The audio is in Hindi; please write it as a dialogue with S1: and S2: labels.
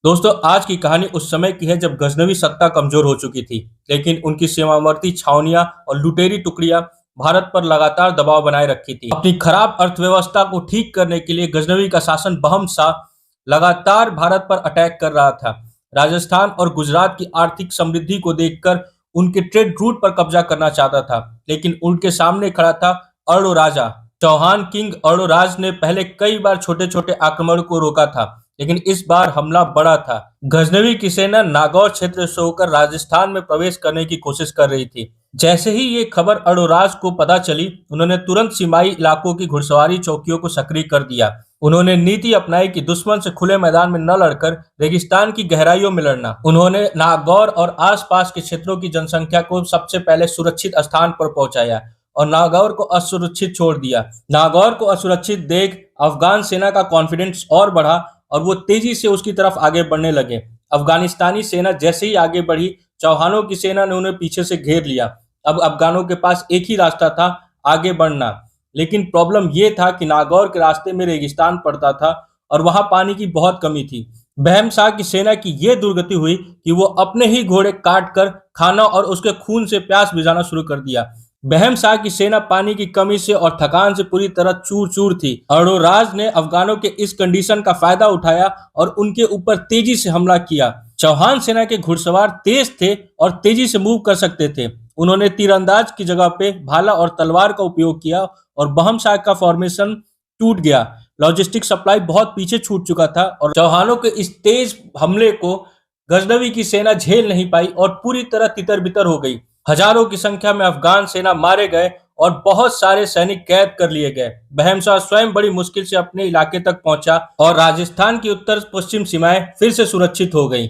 S1: दोस्तों, आज की कहानी उस समय की है जब गजनवी सत्ता कमजोर हो चुकी थी, लेकिन उनकी सीमावर्ती छावनियां और लुटेरी टुकड़ियां भारत पर लगातार दबाव बनाए रखी थी। अपनी खराब अर्थव्यवस्था को ठीक करने के लिए गजनवी का शासन बहम शाह लगातार भारत पर अटैक कर रहा था। राजस्थान और गुजरात की आर्थिक समृद्धि को देखकर उनके ट्रेड रूट पर कब्जा करना चाहता था, लेकिन उनके सामने खड़ा था अर्णोराजा। चौहान किंग अर्णोराज ने पहले कई बार छोटे छोटे आक्रमण को रोका था, लेकिन इस बार हमला बड़ा था। गजनवी की सेना नागौर क्षेत्र से होकर राजस्थान में प्रवेश करने की कोशिश कर रही थी। जैसे ही ये खबर अर्णोराज को पता चली, उन्होंने तुरंत सीमाई इलाकों की घुड़सवारी चौकियों को सक्रिय कर दिया। उन्होंने नीति अपनाई कि दुश्मन से खुले मैदान में न लड़कर रेगिस्तान की गहराइयों में लड़ना। उन्होंने नागौर और आसपास के क्षेत्रों की जनसंख्या को सबसे पहले सुरक्षित स्थान पर पहुंचाया और नागौर को असुरक्षित छोड़ दिया। नागौर को असुरक्षित देख अफगान सेना का कॉन्फिडेंस और बढ़ा और वो तेजी से उसकी तरफ आगे बढ़ने लगे। अफगानिस्तानी सेना जैसे ही आगे बढ़ी, चौहानों की सेना ने उन्हें पीछे से घेर लिया। अब अफगानों के पास एक ही रास्ता था, आगे बढ़ना। लेकिन प्रॉब्लम ये था कि नागौर के रास्ते में रेगिस्तान पड़ता था और वहां पानी की बहुत कमी थी। बहम शाह की सेना की यह दुर्गति हुई कि वो अपने ही घोड़े काट कर खाना और उसके खून से प्यास बुझाना शुरू कर दिया। बहम शाह की सेना पानी की कमी से और थकान से पूरी तरह चूर चूर थी। अर्णोराज ने अफगानों के इस कंडीशन का फायदा उठाया और उनके ऊपर तेजी से हमला किया। चौहान सेना के घुड़सवार तेज थे और तेजी से मूव कर सकते थे। उन्होंने तीरंदाज की जगह पे भाला और तलवार का उपयोग किया और बहम शाह का फॉर्मेशन टूट गया। लॉजिस्टिक सप्लाई बहुत पीछे छूट चुका था और चौहानों के इस तेज हमले को गजनवी की सेना झेल नहीं पाई और पूरी तरह तितर बितर हो गई। हजारों की संख्या में अफगान सेना मारे गए और बहुत सारे सैनिक कैद कर लिए गए। बहम शाह स्वयं बड़ी मुश्किल से अपने इलाके तक पहुंचा और राजस्थान की उत्तर पश्चिम सीमाएं फिर से सुरक्षित हो गई।